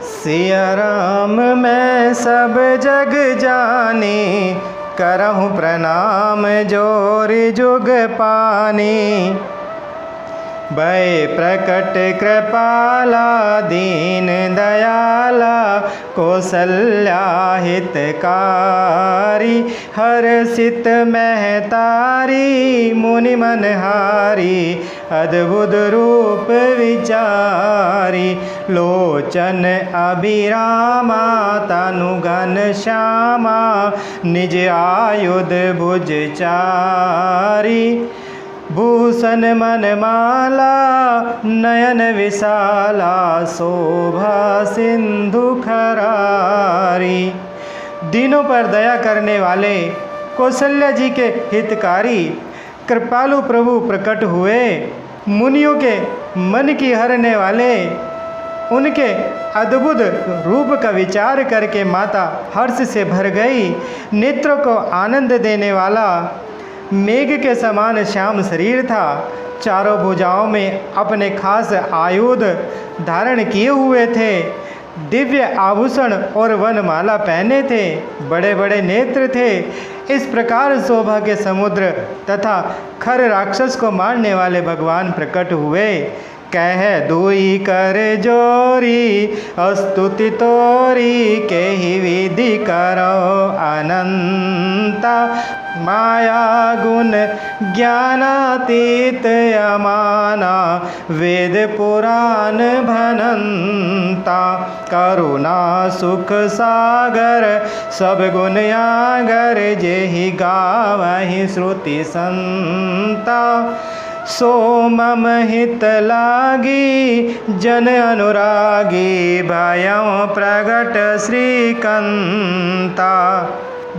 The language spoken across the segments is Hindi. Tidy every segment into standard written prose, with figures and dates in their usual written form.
सिया राम मैं सब जग जानी, करहूँ प्रणाम जोर जुग पानी। भय प्रकट कृपाला दीन दयाला, कौसल्या हितकारी। हर्षित महतारी मुनि मनहारी, अद्भुत रूप विचारी। लोचन अभिरामा तनु घन श्यामा, निज आयुध भुज चारी। भूषण मनमाला नयन विशाला, शोभा सिंधु खरारी। दीनों पर दया करने वाले कौशल्या जी के हितकारी कृपालु प्रभु प्रकट हुए। मुनियों के मन की हरने वाले उनके अद्भुत रूप का विचार करके माता हर्ष से भर गई। नेत्रों को आनंद देने वाला मेघ के समान श्याम शरीर था। चारों भुजाओं में अपने खास आयुध धारण किए हुए थे। दिव्य आभूषण और वनमाला पहने थे। बड़े बड़े नेत्र थे। इस प्रकार शोभा के समुद्र तथा खर राक्षस को मारने वाले भगवान प्रकट हुए। कह दुई कर जोरी, स्तुति तोरी के ही विधि करो अनंता। माया गुण ज्ञानातीत अमाना, वेद पुराण भनंता। करुणा सुख सागर, सब गुण आगर। जेहि गावहि श्रुति संता, सो मम हित लागी। जन अनुरागी, भयं प्रगट श्रीकंता।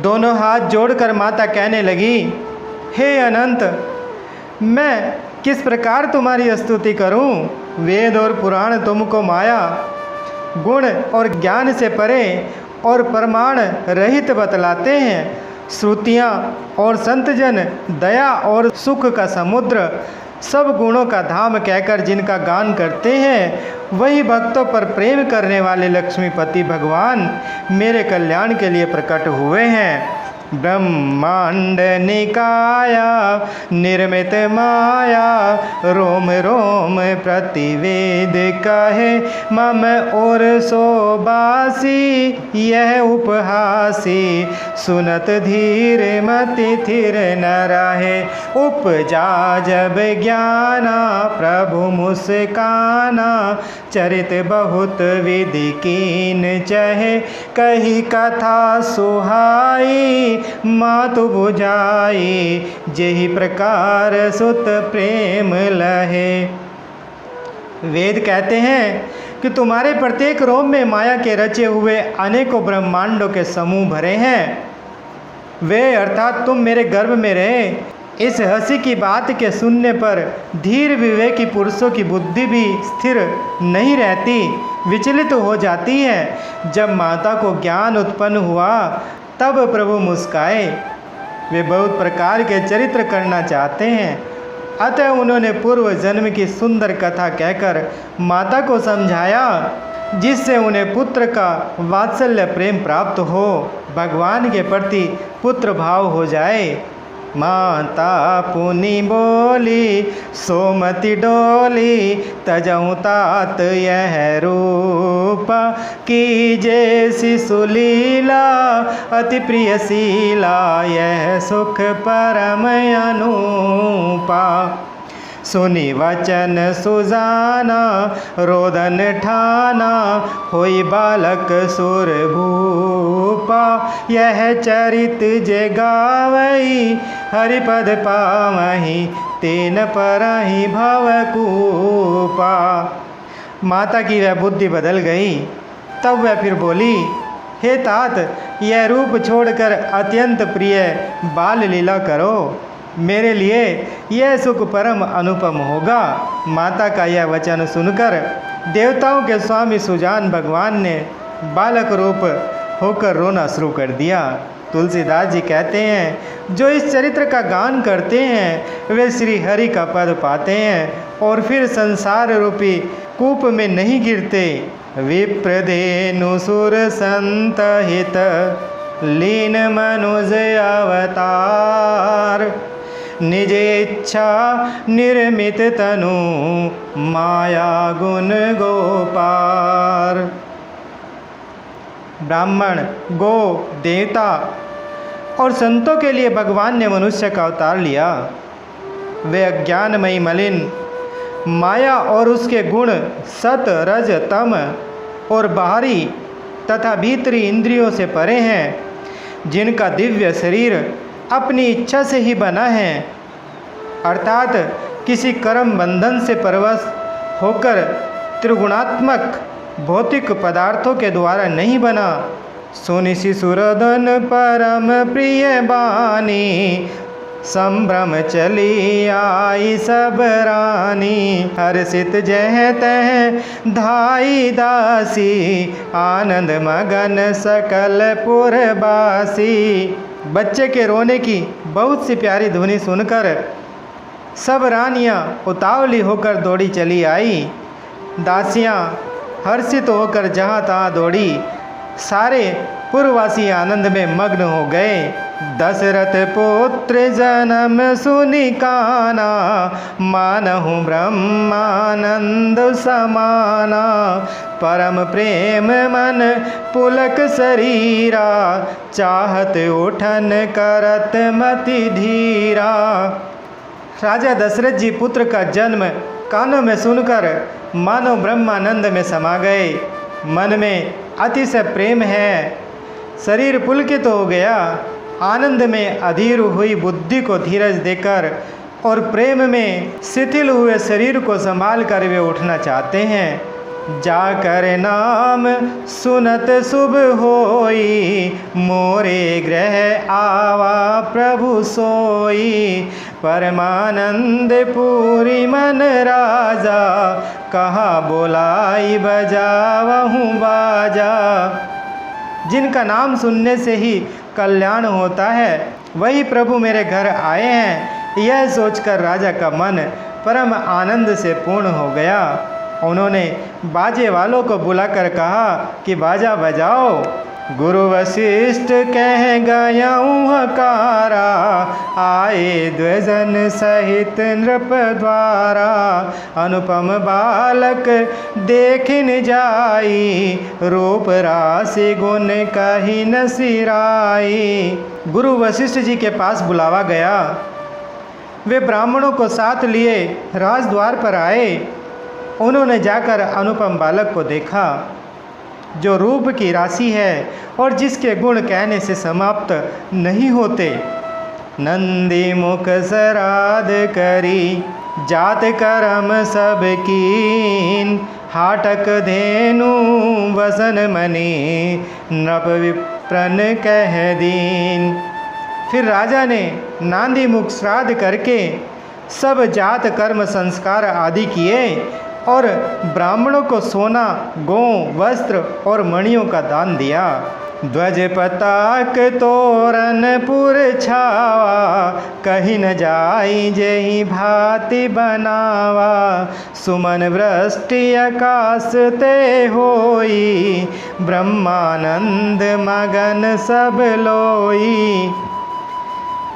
दोनों हाथ जोड़कर माता कहने लगी, हे अनंत, मैं किस प्रकार तुम्हारी स्तुति करूं। वेद और पुराण तुमको माया गुण और ज्ञान से परे और प्रमाण रहित बतलाते हैं। श्रुतियाँ और संतजन दया और सुख का समुद्र, सब गुणों का धाम कहकर जिनका गान करते हैं, वही भक्तों पर प्रेम करने वाले लक्ष्मीपति भगवान मेरे कल्याण के लिए प्रकट हुए हैं। ब्रह्मांड निकाया निर्मित माया, रोम रोम प्रतिवेद कहे। मम और सोबासी यह उपहासी, सुनत धीर मति थिर न रहे। उपजा जब ज्ञाना प्रभु मुस्काना, चरित बहुत विधि कीन चहे। कही कथा सुहाई मातु बुझाई, जेहि प्रकार सुत प्रेम लहे। वेद कहते हैं कि तुम्हारे प्रत्येक रोम में माया के रचे हुए अनेकों ब्रह्मांडों के समूह भरे हैं। वे अर्थात तुम मेरे गर्भ में रहे। इस हंसी की बात के सुनने पर धीर विवेकी पुरुषों की बुद्धि भी स्थिर नहीं रहती, विचलित हो जाती है। जब माता को ज्ञान उत्पन्न हुआ तब प्रभु मुस्काए। वे बहुत प्रकार के चरित्र करना चाहते हैं, अतः उन्होंने पूर्व जन्म की सुंदर कथा कहकर माता को समझाया, जिससे उन्हें पुत्र का वात्सल्य प्रेम प्राप्त हो, भगवान के प्रति पुत्र भाव हो जाए। माता पुनि बोली सोमति डोली, तजऊँ तात यह रूपा। कीजे शिशुलीला अति प्रियशीला, यह सुख परम अनूपा। सुनि वचन सुजाना रोदन ठाना, होई बालक सुर भूपा। यह चरित जे गावई हरिपद पावही, तेन परहि भवकूपा। माता की वह बुद्धि बदल गई। तब वह फिर बोली, हे तात, यह रूप छोड़कर अत्यंत प्रिय बाल लीला करो। मेरे लिए यह सुख परम अनुपम होगा। माता का यह वचन सुनकर देवताओं के स्वामी सुजान भगवान ने बालक रूप होकर रोना शुरू कर दिया। तुलसीदास जी कहते हैं, जो इस चरित्र का गान करते हैं वे श्री हरि का पद पाते हैं और फिर संसार रूपी कूप में नहीं गिरते। विप्रधेनु सुर संतहित लीन मनुज अवतार। निजेच्छा निर्मित तनु माया गुण गोपार। ब्राह्मण, गो, देवता और संतों के लिए भगवान ने मनुष्य का अवतार लिया। वे अज्ञानमयी मलिन माया और उसके गुण सत रज तम और बाहरी तथा भीतरी इंद्रियों से परे हैं, जिनका दिव्य शरीर अपनी इच्छा से ही बना है, अर्थात किसी कर्म बंधन से परवश होकर त्रिगुणात्मक भौतिक पदार्थों के द्वारा नहीं बना। सुनि शिशुरदन परम प्रिय बानी, संभ्रम चली आई सब रानी। हर्षित जह तह धाई दासी, आनंद मगन सकल पुरबासी। बच्चे के रोने की बहुत सी प्यारी ध्वनि सुनकर सब रानियां उतावली होकर दौड़ी चली आई। दासियां हर्षित होकर जहाँ तहाँ दौड़ी। सारे पुरवासी आनंद में मग्न हो गए। दशरथ पुत्र जन्म सुनि काना, मानहु ब्रह्मानंद समाना। परम प्रेम मन पुलक शरीरा, चाहत उठन करत मति धीरा। राजा दशरथ जी पुत्र का जन्म कानों में सुनकर मानो ब्रह्मानंद में समा गए। मन में अतिशय प्रेम है, शरीर पुलकित हो गया। आनंद में अधीर हुई बुद्धि को धीरज देकर और प्रेम में शिथिल हुए शरीर को संभाल कर वे उठना चाहते हैं। जाकर नाम सुनत शुभ होई, मोरे ग्रह आवा प्रभु सोई। परमानंद पूरी मन राजा, कहा बोलाई बजावहूँ बाजा। जिनका नाम सुनने से ही कल्याण होता है, वही प्रभु मेरे घर आए हैं, यह सोचकर राजा का मन परम आनंद से पूर्ण हो गया। उन्होंने बाजे वालों को बुलाकर कहा कि बाजा बजाओ। गुरु वशिष्ठ कह गयाऊँ हकारा, आए द्विजन सहित नृप द्वारा। अनुपम बालक देखिन जाई, रूप राशि गुण कही न सिराई। गुरु वशिष्ठ जी के पास बुलावा गया। वे ब्राह्मणों को साथ लिए राजद्वार पर आए। उन्होंने जाकर अनुपम बालक को देखा, जो रूप की राशि है और जिसके गुण कहने से समाप्त नहीं होते। नंदी मुख सराद करी, जात कर्म सब कीन। हाटक धेनु वसन मणि, नृप विप्रन कह दीन। फिर राजा ने नांदी मुख श्राद्ध करके सब जात कर्म संस्कार आदि किए और ब्राह्मणों को सोना, गौ, वस्त्र और मणियों का दान दिया। ध्वज पताक तोरण पुर छावा, कहीं न जाई जेहि भांति बनावा। सुमन वृष्टि आकाश ते होई, ब्रह्मानंद मगन सब लोई।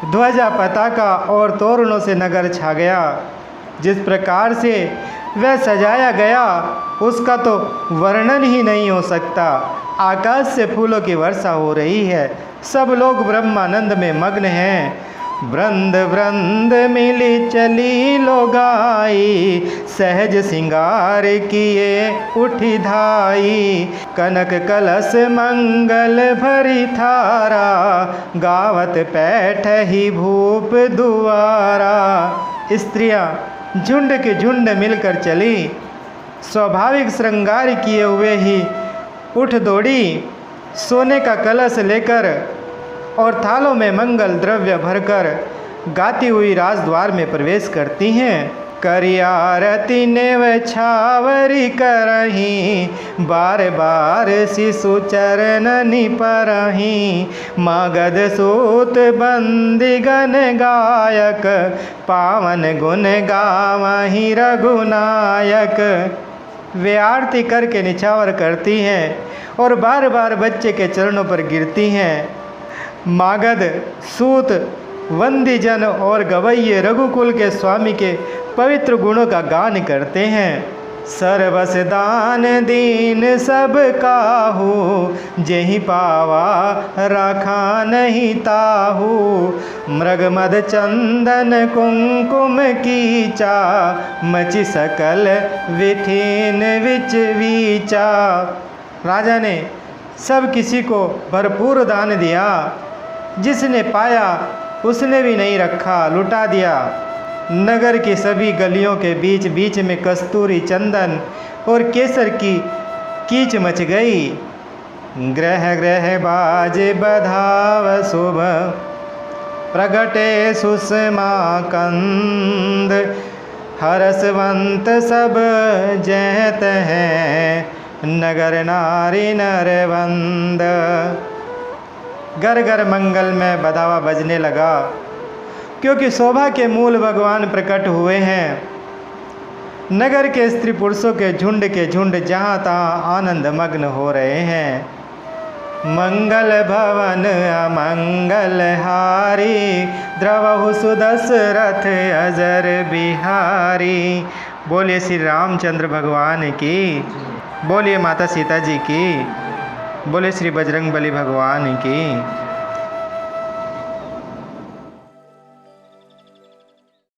ध्वजा, पताका और तोरणों से नगर छा गया। जिस प्रकार से वह सजाया गया उसका तो वर्णन ही नहीं हो सकता। आकाश से फूलों की वर्षा हो रही है। सब लोग ब्रह्मानंद में मग्न हैं। वृंद वृंद मिली चली लोगाई, सहज सिंगार किए उठी धाई। कनक कलश मंगल भरी थारा, गावत पैठ ही भूप दुआरा। स्त्रियां झुंड के झुंड मिलकर चली, स्वाभाविक श्रृंगार किए हुए ही उठ दौड़ी। सोने का कलश लेकर और थालों में मंगल द्रव्य भरकर गाती हुई राजद्वार में प्रवेश करती हैं। करी आरती नेव छावरी करही, बार बार शिशु चरणनि परही। मागध सूत बंदी गण गायक, पावन गुण गावहि रघुनायक। वे आरती करके निछावर करती हैं और बार बार बच्चे के चरणों पर गिरती हैं। मागध, सूत, वंदीजन और गवैये रघुकुल के स्वामी के पवित्र गुणों का गान करते हैं। सर्वस दान दीन सब काहू, जेहि पावा राखा नहीं ताहू। मृग मद चंदन कुंकुम कीचा, मचि सकल विठीन विच वीचा। राजा ने सब किसी को भरपूर दान दिया। जिसने पाया उसने भी नहीं रखा, लुटा दिया। नगर की सभी गलियों के बीच बीच में कस्तूरी, चंदन और केसर की कीच मच गई। ग्रह ग्रह बाजे बधाव शुभ, प्रगटे सुषमा कंद। हरसवंत सब जहत हैं, नगर नारी नरवंद। घर घर मंगल में बधावा बजने लगा, क्योंकि शोभा के मूल भगवान प्रकट हुए हैं। नगर के स्त्री पुरुषों के झुंड जहाँ तहाँ आनंद मग्न हो रहे हैं। मंगल भवन अमंगल हारी, द्रवहु सुदशरथ अजर बिहारी। बोलिए श्री रामचंद्र भगवान की, बोलिए माता सीता जी की, बोले श्री बजरंग बली भगवान की।